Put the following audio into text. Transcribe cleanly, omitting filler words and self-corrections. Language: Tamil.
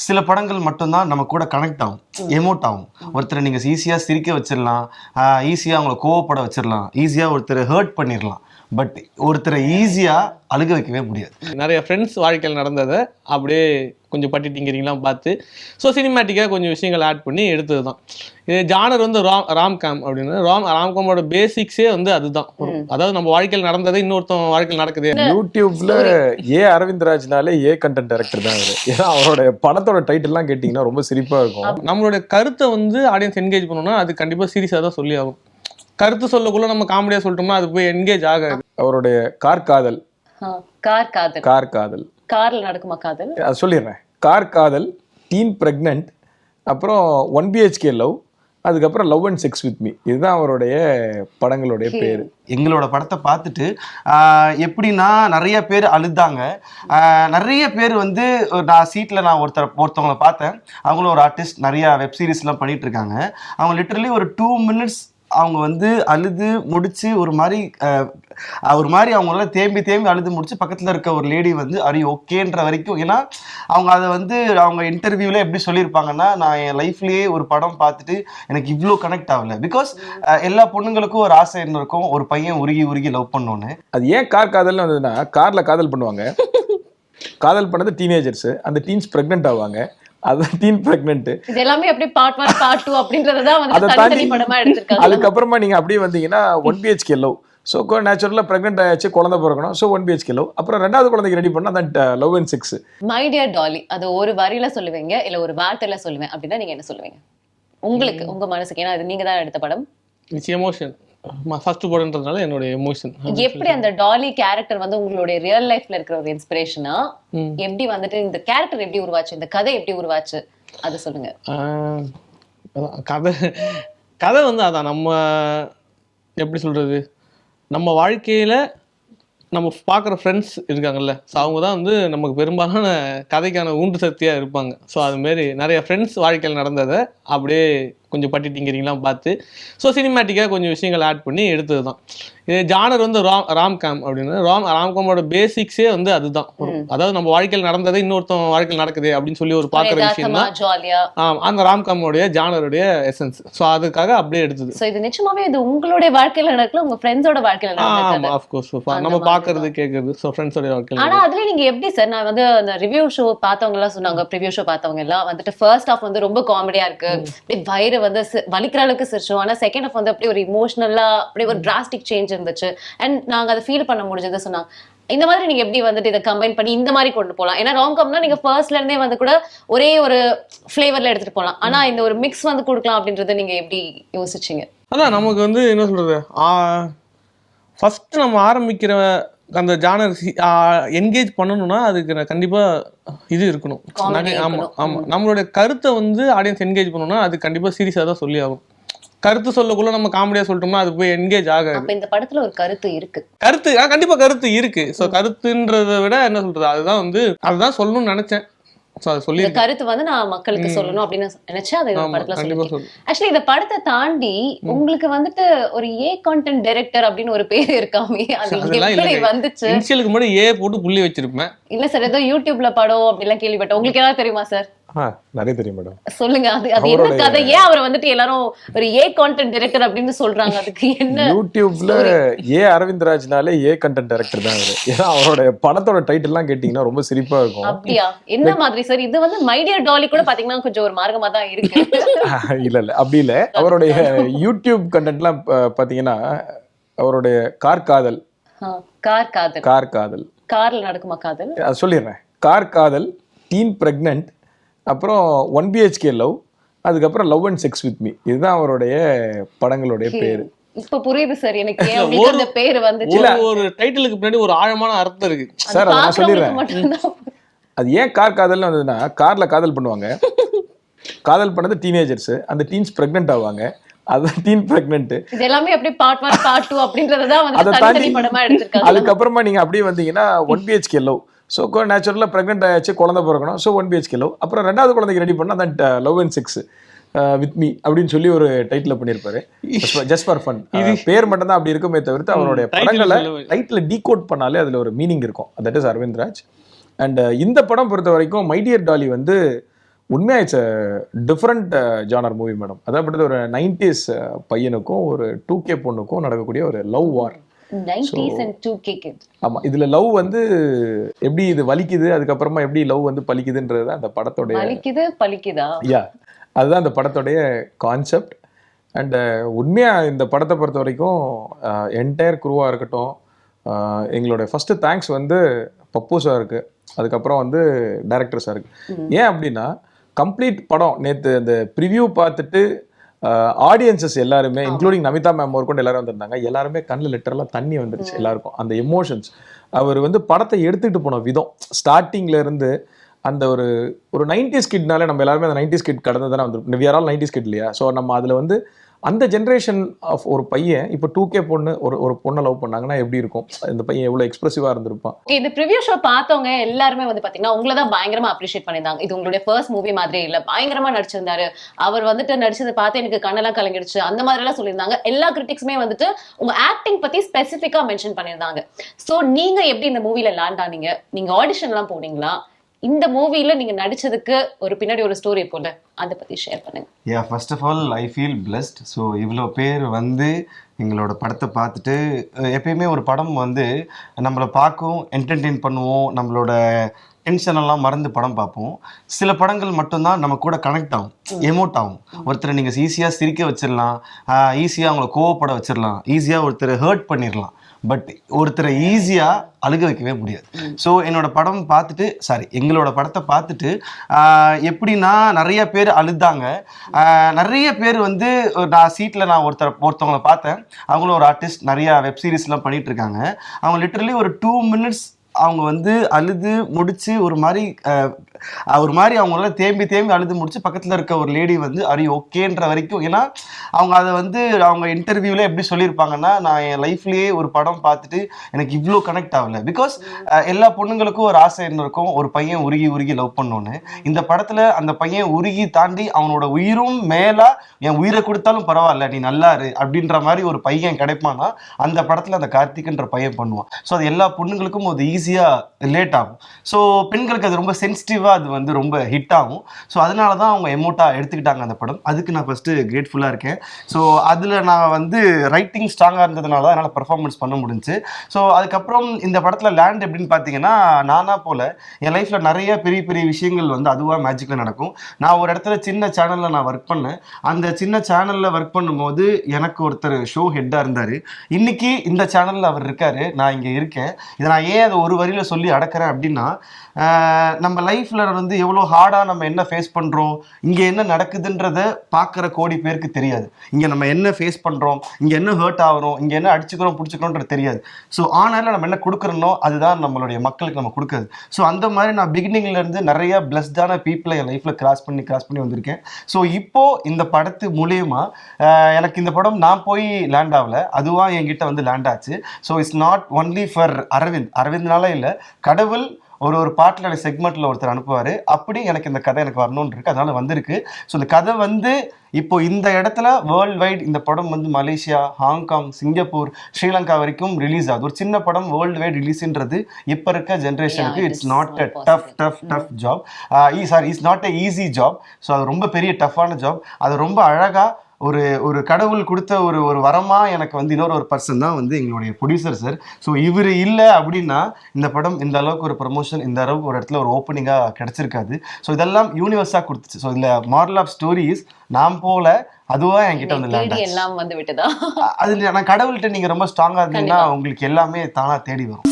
சில படங்கள் மட்டும்தான் நம்ம கூட கனெக்ட் ஆகும், எமோட் ஆகும். ஒருத்தரை நீங்கள் ஈஸியாக சிரிக்க வச்சிடலாம், ஈஸியாக அவங்கள கோவப்பட வச்சிடலாம், ஈஸியாக ஒருத்தரை ஹர்ட் பண்ணிடலாம். பட் ஒருத்தரை ஈஸியாக அழுக வைக்கவே முடியாது. நிறைய ஃப்ரெண்ட்ஸ் வாழ்க்கையில் நடந்ததை அப்படியே கொஞ்சம் பட்டி டிங்கிறீங்களாம் பார்த்து ஸோ சினிமேட்டிக்காக கொஞ்சம் விஷயங்கள் ஆட் பண்ணி எடுத்தது தான். இது ஜானர் வந்து ராம்காம் அப்படின்னு. ராம்காமோட பேசிக்ஸே வந்து அதுதான். அதாவது நம்ம வாழ்க்கையில் நடந்ததை இன்னொருத்தவங்க வாழ்க்கையில் நடக்குது. யூடியூப்ல அரவிந்த்ராஜ்னாலே கண்டென்ட் டைரக்டர் தான் அவரு. ஏன்னா அவரோட படத்தோட டைட்டில்லாம் கேட்டிங்கன்னா ரொம்ப சிரிப்பா இருக்கும். நம்மளுடைய கருத்தை வந்து ஆடியன்ஸ் என்கேஜ் பண்ணணும்னா அது கண்டிப்பாக சீரியஸாக தான் சொல்லி ஆகும். கருத்து சொல்லக்குள்ள நம்ம காமெடியாக சொல்லிட்டோம்னா அது போய் என்கேஜ் ஆகாது. அவருடைய கார் காதல் கார்ல நடக்குமா காதல், அது சொல்லிடுறேன். கார் காதல், டீன் பிரெக்னன்ட், அப்புறம் 1BHK லவ், அதுக்கப்புறம் love and sex with me. இதுதான் அவருடைய படங்களுடைய பேர். எங்களோட படத்தை பார்த்துட்டு எப்படின்னா நிறைய பேர் அழுதாங்க. நிறைய பேர் வந்து நான் சீட்டில் ஒருத்தவங்களை பார்த்தேன். அவங்களும் ஒரு ஆர்டிஸ்ட், நிறையா வெப் சீரிஸ்லாம் பண்ணிட்டு இருக்காங்க. அவங்க லிட்டரலி ஒரு 2 minutes அவங்க வந்து அழுது முடிச்சு ஒரு மாதிரி அவங்களால தேம்பி அழுது முடிச்சு பக்கத்தில் இருக்க ஒரு லேடி வந்து ஓகேன்ற வரைக்கும். ஏன்னா அவங்க அதை வந்து அவங்க இன்டர்வியூவில் எப்படி சொல்லியிருப்பாங்கன்னா, நான் என் லைஃப்லேயே ஒரு படம் பார்த்துட்டு எனக்கு இவ்வளோ கனெக்ட் ஆகலை. பிகாஸ் எல்லா பொண்ணுங்களுக்கும் ஒரு ஆசை என்ன இருக்கும், ஒரு பையன் உருகி லவ் பண்ணோன்னு. அது ஏன் கார் காதல்னு வந்ததுன்னா, காரில் காதல் பண்ணுவாங்க. காதல் பண்ணது டீனேஜர்ஸ், அந்த டீன்ஸ் பிரெக்னென்ட் ஆவாங்க. அதான் டீன் பிரெக்னன்ட். இது எல்லாமே அப்படியே பார்ட் 1 பார்ட் 2 அப்படின்றத வந்து தனித்தனி படமா எடுத்துருக்காங்க. அதுக்கப்புறமா நீங்க அப்படியே வந்தீங்கன்னா 1BHK லவ். ஸோ நேச்சுரலாக ப்ரெக்னென்ட் ஆயாச்சு, குழந்தை பிறக்கணும். So 1BHK love. அப்புறம் 2வது குழந்தைக்கு ரெடி பண்ணால் அதான் love and sex. My dear Dolly அது ஒரு வரியில சொல்லுவீங்க இல்ல ஒரு வார்த்தையில சொல்லுவேன் அப்படின்னா நீங்க என்ன சொல்லுவீங்க உங்களுக்கு உங்க மனசுக்கு? ஏன்னா அது நீங்க தான் எடுத்த படம். It's emotion. ஃபர்ஸ்ட் படம்ன்றதுனால என்னோட எமோஷன். எப்படி அந்த டாலி கேரக்டர் வந்து உங்களுடைய ரியல் லைஃப்ல இருக்கிற ஒரு இன்ஸ்பிரேஷனா, எப்படி வந்துட்டு இந்த கேரக்டர் எப்படி உருவாச்சு, இந்த கதை எப்படி உருவாச்சு, அது சொல்லுங்க. கதை வந்து அதான் நம்ம எப்படி சொல்றது, நம்ம வாழ்க்கையில நம்ம பார்க்குற ஃப்ரெண்ட்ஸ் இருக்காங்கல்ல, ஸோ அவங்க தான் வந்து நமக்கு பெரும்பாலான கதைக்கான ஊன்று சக்தியாக இருப்பாங்க. ஸோ அதுமாரி நிறைய ஃப்ரெண்ட்ஸ் வாழ்க்கையில் நடந்ததை அப்படியே கொஞ்சம் பட்டி டிங்கிறீங்களாம் பார்த்து ஸோ சினிமேட்டிக்காக கொஞ்சம் விஷயங்கள் ஆட் பண்ணி எடுத்தது தான். இது ஜானர் வந்து ராம்காம் அப்படின்னு. ராம்காமோட பேசிக்ஸே வந்து அதுதான். அதாவது நம்ம வாழ்க்கையில் நடந்ததை இன்னொருத்தவங்க வாழ்க்கையில் நடக்குது அப்படின்னு சொல்லி ஒரு பார்க்குற விஷயம் தான் அந்த ராம்காமோடைய ஜானருடைய எசன்ஸ். ஸோ அதுக்காக அப்படியே எடுத்தது. ஸோ இது நிச்சயமாவே இது உங்களுடைய வாழ்க்கையில் நடக்கல, உங்க ஃப்ரெண்ட்ஸோட வாழ்க்கையில் நடக்குது. ஆஃப்கோர்ஸ் நம்ம பார்க்கறது கேட்கறது ஸோ ஃப்ரெண்ட்ஸோட வாழ்க்கையில். ஆனால் அதுல நீங்க எப்படி சார், நான் வந்து அந்த ரிவ்யூ ஷோ பார்த்தவங்க எல்லாம் சொன்னாங்க, ப்ரிவியூ ஷோ பார்த்தவங்க எல்லாம் வந்துட்டு ஃபர்ஸ்ட் ஹாஃப் வந்து ரொம்ப காமெடியா இருக்கு, அப்படியே வயிறு வந்து வலிக்கிற அளவுக்கு சிரிச்சோம். ஆனா செகண்ட் ஹாஃப் வந்து அப்படியே ஒரு இமோஷனலா அப்படியே ஒரு டிராஸ்டிக் சேஞ்ச் இருந்துச்சு அண்ட் நாங்க அதை ஃபீல் பண்ண முடிஞ்சது சொன்னாங்க. இந்த மாதிரி நீங்க எப்படி வந்துட்டு இதை கம்பைன் பண்ணி இந்த மாதிரி கொண்டு போகலாம்? ஏன்னா ராம்காம்னா நீங்க ஃபர்ஸ்ட்ல இருந்தே வந்து கூட ஒரே ஒரு ஃபிளேவர்ல எடுத்துட்டு போகலாம், ஆனா இந்த ஒரு மிக்ஸ் வந்து கொடுக்கலாம் அப்படின்றத நீங்க எப்படி யோசிச்சீங்க? அதான் நமக்கு வந்து என்ன சொல்றது, ஃபர்ஸ்ட் நம்ம ஆரம்பிக்கிற அந்த ஜானர் என்கேஜ் பண்ணணும்னா அதுக்கு கண்டிப்பாக இது இருக்கணும். ஆமாம் நம்மளுடைய கருத்தை வந்து ஆடியன்ஸ் என்கேஜ் பண்ணணும்னா அது கண்டிப்பாக சீரியஸாக தான் சொல்லி ஆகும். கருத்து சொல்லக்குள்ள நம்ம காமெடியாக சொல்லிட்டோம்னா அது போய் என்கேஜ் ஆகாது. இந்த படத்துல ஒரு கருத்து இருக்கு, கண்டிப்பாக கருத்து இருக்கு. ஸோ கருத்துன்றதை விட என்ன சொல்றது, அதுதான் சொல்லணும்னு நினைச்சேன். கருத்து வந்து நான் மக்களுக்கு சொல்லணும் அப்படின்னு நினைச்சேன். அது படத்துல சொல்லுங்க. ஆக்சுவலி இந்த படத்தை தாண்டி உங்களுக்கு வந்துட்டு ஒரு கண்டென்ட் டைரக்டர் அப்படின்னு ஒரு பேர் இருக்காமே, அது எப்படி வந்துச்சு? இன்ஷியலுக்கு முன்னாடி போட்டு புள்ளி வச்சிருப்பேன். இல்ல சார், ஏதோ யூடியூப்ல படம் அப்படிலாம் கேள்விப்பட்டேன். உங்களுக்கு ஏதாவது தெரியுமா சார்? நிறைய தெரியும் மேடம். சொல்லுங்க, அது என்ன கதை? ஏன் அவரை வந்துட்டு எல்லாரும் ஒரு கண்டென்ட் டைரக்டர் அப்படின்னு சொல்றாங்க? அதுக்கு என்ன? யூடியூப்ல அரவிந்த்ராஜ்னாலே கண்டென்ட் டைரக்டர் தான் அவரு. ஏன்னா அவரோட படத்தோட டைட்டில்லாம் கேட்டீங்கன்னா ரொம்ப சிரிப்பா இருக்கும். அப்படியா? என்ன மாதிரி சார்? இது வந்து மை டியர் டாலி கூட பாத்தீங்கன்னா கொஞ்சம் ஒரு மார்க்கமா தான் இருக்கு. இல்ல அப்படி இல்ல. அவருடைய யூடியூப் கண்டென்ட்லாம் பாத்தீங்கன்னா அவருடைய கார் காதல், கார்ல நடக்குமா காதல், அது சொல்லிடுறேன். கார் காதல், டீன் பிரெக்னன்ட், அப்புறம் 1BHK லவ், அதுக்கப்புறம் love and sex with me. இதுதான் அவருடைய படங்களுடைய பேரு. இப்ப புரியுது சார் எனக்கு அந்த பேர் வந்துச்சு. ஒரு டைட்டிலுக்கு பின்னாடி ஒரு ஆழமான அர்த்தம் இருக்கு சார். நான் சொல்லிடுறேன். அது ஏன் கார் காதல்னு வந்ததுன்னா, கார்ல காதல் பண்ணுவாங்க. காதல் பண்ணது டீனேஜர்ஸ், அந்த டீன்ஸ் பிரெக்னன்ட் ஆவாங்க. அதான் டீன் பிரெக்னன்ட். இது எல்லாமே அப்படியே பார்ட் 1 பார்ட் 2 அப்படின்றத வந்து தனித்தனி படமா எடுத்துருக்காங்க. அதுக்கப்புறமா நீங்க அப்படியே வந்தீங்கன்னா 1BHK லவ். ஸோ நேச்சுரலாக ப்ரெக்னென்ட் ஆயாச்சு, குழந்தை பிறக்கணும். So 1BHK love. அப்புறம் 2வது குழந்தைக்கு ரெடி பண்ணால் அதான் love and sex with me அப்படின்னு சொல்லி ஒரு டைட்டில் பண்ணியிருப்பாரு. Just for fun. இது பேர் மட்டும் தான் அப்படி இருக்குமே தவிர்த்து அவருடைய படங்களை டைட்டில் டீகோட் பண்ணாலே அதில் ஒரு மீனிங் இருக்கும். That is Aravindraj. அண்ட் இந்த படம் பொறுத்த வரைக்கும் மை டியர் டாலி வந்து உண்மையாக it's different genre movie madam. அதாவது ஒரு 90s பையனுக்கும் ஒரு 2K பொண்ணுக்கும் நடக்கக்கூடிய ஒரு love war. 90s and 2K kids. ஆமாம், இதில் லவ் வந்து எப்படி இது வலிக்குது, அதுக்கப்புறமா எப்படி லவ் வந்து பலிக்குதுன்றது தான் அந்த படத்தோடைய வலிக்குது பலிக்குதா அதுதான் அந்த படத்தோடைய கான்செப்ட். அண்ட் உண்மையாக இந்த படத்தை பொறுத்த வரைக்கும் என்டையர் குரூவாக இருக்கட்டும், எங்களோட ஃபஸ்ட்டு தேங்க்ஸ் வந்து பப்பு சாருக்கு, அதுக்கப்புறம் வந்து டைரக்டர் சாருக்கு. ஏன் அப்படின்னா கம்ப்ளீட் படம் நேற்று அந்த ப்ரிவ்யூ பார்த்துட்டு ஆடியன்சஸ் எல்லாருமே இன்க்ளூடிங் நமிதா மேம் ஒரு கொண்டு எல்லாரும் வந்திருந்தாங்க. எல்லாருமே கண்ணில் லிட்டரலாக தண்ணி வந்துருச்சு எல்லாருக்கும். அந்த எமோஷன்ஸ் அவர் வந்து படத்தை எடுத்துக்கிட்டு போன விதம் ஸ்டார்டிங்ல இருந்து அந்த ஒரு ஒரு 90s கிட்னாலே நம்ம எல்லாருமே அந்த 90s கிட் கடந்து தானே வந்து we are all 90s kid இல்லையா? ஸோ நம்ம அதில் வந்து அந்த ஜென்ரேஷன் ஆஃப் ஒரு பையன் இப்போ 2K பொண்ணு ஒரு பொண்ணை லவ் பண்ணாங்கன்னா எப்படி இருக்கும், இந்த பையன் எவ்வளோ எக்ஸ்பிரசிவாக இருந்திருப்பான். இந்த ப்ரிவ்யூ ஷோ பார்த்தவங்க எல்லாருமே வந்து பாத்தீங்கன்னா உங்களை தான் பயங்கரமா அப்ரிஷியேட் பண்ணியிருந்தாங்க. இது உங்களுடைய ஃபர்ஸ்ட் மூவி மாதிரி இல்ல, பயங்கரமா நடிச்சிருந்தாரு, அவர் வந்துட்டு நடிச்சதை பார்த்து எனக்கு கண்ணெல்லாம் கலங்கிடுச்சு, அந்த மாதிரி எல்லாம் சொல்லியிருந்தாங்க. எல்லா கிரிட்டிக்ஸுமே வந்துட்டு உங்க ஆக்டிங் பத்தி ஸ்பெசிஃபிக்கா மென்ஷன் பண்ணியிருந்தாங்க. சோ நீங்க எப்படி இந்த மூவில லேண்ட் ஆனீங்க? நீங்க ஆடிஷன் எல்லாம் போனீங்களா? இந்த மூவில நீங்க நடிச்சதுக்கு ஒரு பின்னாடி ஒரு ஸ்டோரி போல, அதை பத்தி ஷேர் பண்ணுங்க. First of all I feel blessed. So இவ்வளோ பேர் வந்து எங்களோட படத்தை பார்த்துட்டு, எப்பயுமே ஒரு படம் வந்து நம்மளை பார்க்கும், என்டர்டெயின் பண்ணுவோம், நம்மளோட டென்ஷன் எல்லாம் மறந்து படம் பார்ப்போம். சில படங்கள் மட்டும்தான் நம்ம கூட கனெக்ட் ஆகும், எமோட் ஆகும். ஒருத்தரை நீங்கள் ஈஸியாக சிரிக்க வச்சிடலாம், ஈஸியாக அவங்கள கோவப்பட வச்சிடலாம், ஈஸியாக ஒருத்தரை ஹர்ட் பண்ணிடலாம். பட் ஒருத்தரை ஈஸியாக அழுக வைக்கவே முடியாது. ஸோ எங்களோட படத்தை பார்த்துட்டு எப்படின்னா நிறைய பேர் அழுதாங்க. நிறைய பேர் வந்து நான் சீட்டில் ஒருத்தவங்களை பார்த்தேன். அவங்களும் ஒரு ஆர்டிஸ்ட், நிறையா வெப் சீரிஸ்லாம் பண்ணிட்டு இருக்காங்க. அவங்க லிட்டரலி ஒரு 2 minutes அவங்க வந்து அழுது முடிச்சு ஒரு மாதிரி அவங்களால தேம்பி அழுது முடிச்சு பக்கத்தில் இருக்க ஒரு லேடி வந்து அரி ஓகேன்ற வரைக்கும். ஏன்னா அவங்க அதை வந்து அவங்க இன்டர்வியூவில் எப்படி சொல்லியிருப்பாங்கன்னா, நான் என் லைஃப்லேயே ஒரு படம் பார்த்துட்டு எனக்கு இவ்வளோ கனெக்ட் ஆகலை. பிகாஸ் எல்லா பொண்ணுங்களுக்கும் ஒரு ஆசை இருக்கும், ஒரு பையன் உருகி லவ் பண்ணோன்னு. இந்த படத்தில் அந்த பையன் உருகி தாண்டி அவனோட உயிரும் மேலே என் உயிரை கொடுத்தாலும் பரவாயில்ல நீ நல்லாரு அப்படின்ற மாதிரி ஒரு பையன் கிடைப்பானா அந்த படத்தில் அந்த கார்த்திக்ன்ற பையன் பண்ணுவான். ஸோ அது எல்லா பொண்ணுங்களுக்கும் அது ஈஸியாக ரிலேட் ஆகும். ஸோ பெண்களுக்கு அது ரொம்ப சென்சிட்டிவாக அது வந்து ரொம்ப ஹிட் ஆகும். ஸோ அதனால தான் அவங்க எமோட்டாக எடுத்துக்கிட்டாங்க அந்த படம். அதுக்கு நான் ஃபஸ்ட்டு கிரேட்ஃபுல்லாக இருக்கேன். ஸோ அதில் நான் வந்து ரைட்டிங் ஸ்ட்ராங்காக இருந்ததுனால தான் என்னால் பெர்ஃபார்மன்ஸ் பண்ண முடிஞ்சு. ஸோ அதுக்கப்புறம் இந்த படத்தில் லேண்ட் எப்படின்னு பார்த்தீங்கன்னா, நானாக போல் என் லைஃப்பில் நிறைய பெரிய விஷயங்கள் வந்து அதுவாக மேஜிக்கில் நடக்கும். நான் ஒரு இடத்துல சின்ன சேனலில் நான் ஒர்க் பண்ணேன். அந்த சின்ன சேனலில் ஒர்க் பண்ணும்போது எனக்கு ஒருத்தர் ஷோ ஹெட்டாக இருந்தார். இன்னைக்கு இந்த சேனலில் அவர் இருக்கார், நான் இங்கே இருக்கேன். இதை நான் ஏன் அதை ஒரு வரியில் சொல்லி அடக்கிறேன் அப்படின்னா, நம்ம லைஃப்பில் வந்து எவ்வளோ ஹார்டாக நம்ம என்ன ஃபேஸ் பண்ணுறோம், இங்கே என்ன நடக்குதுன்றத பார்க்குற கோடி பேருக்கு தெரியாது. இங்கே நம்ம என்ன ஃபேஸ் பண்ணுறோம், இங்கே என்ன ஹர்ட் ஆகிறோம், இங்கே என்ன அடிச்சுக்கிறோம் பிடிச்சிக்கிறோன்றது தெரியாது. ஸோ ஆனாலும் நம்ம என்ன கொடுக்குறனோ அதுதான் நம்மளுடைய மக்களுக்கு நம்ம கொடுக்குறது. ஸோ அந்த மாதிரி நான் பிகினிங்லேருந்து நிறைய பிளஸ்டான பீப்புளை என் லைஃப்பில் கிராஸ் பண்ணி வந்திருக்கேன். ஸோ இப்போது இந்த படத்து மூலயமா எனக்கு இந்த படம் நான் போய் லேண்ட் ஆகலை, அதுவாக என்கிட்ட வந்து லேண்ட் ஆச்சு. So it's not only for அரவிந்த்னால இல்லை, கடவுள் ஒரு பாட்டில் செக்மெண்ட்டில் ஒருத்தர் அனுப்புவார். அப்படி எனக்கு இந்த கதை எனக்கு வரணும்னு இருக்குது, அதனால் வந்திருக்கு. ஸோ இந்த கதை வந்து இப்போ இந்த இடத்துல வேர்ல்டு வைட் இந்த படம் வந்து மலேசியா, ஹாங்காங், சிங்கப்பூர், ஸ்ரீலங்கா வரைக்கும் ரிலீஸ் ஆகுது. ஒரு சின்ன படம் வேர்ல்டு வைட் ரிலீஸ்ன்றது இப்போ இருக்க ஜென்ரேஷனுக்கு it's not a tough job. It's not a easy job. So அது ரொம்ப பெரிய டஃப்பான ஜாப். அது ரொம்ப அழகாக ஒரு கடவுள் கொடுத்த ஒரு வரமாக எனக்கு வந்து இன்னொரு பர்சன் தான் வந்து எங்களுடைய ப்ரொடியூசர் சார். ஸோ இவர் இல்லை அப்படின்னா இந்த படம் இந்த அளவுக்கு ஒரு ப்ரமோஷன், இந்த அளவுக்கு ஒரு இடத்துல ஒரு ஓப்பனிங்காக கிடச்சிருக்காது. ஸோ இதெல்லாம் யூனிவர்ஸாக கொடுத்துச்சு. ஸோ இதில் மாரல் ஆஃப் ஸ்டோரிஸ் நாம் போல அதுவாக என்கிட்ட வந்து எல்லாம் வந்து விட்டுதா. அது நான் கடவுள்கிட்ட நீங்கள் ரொம்ப ஸ்ட்ராங்காக இருந்தீங்கன்னா உங்களுக்கு எல்லாமே தானாக தேடி வரும்.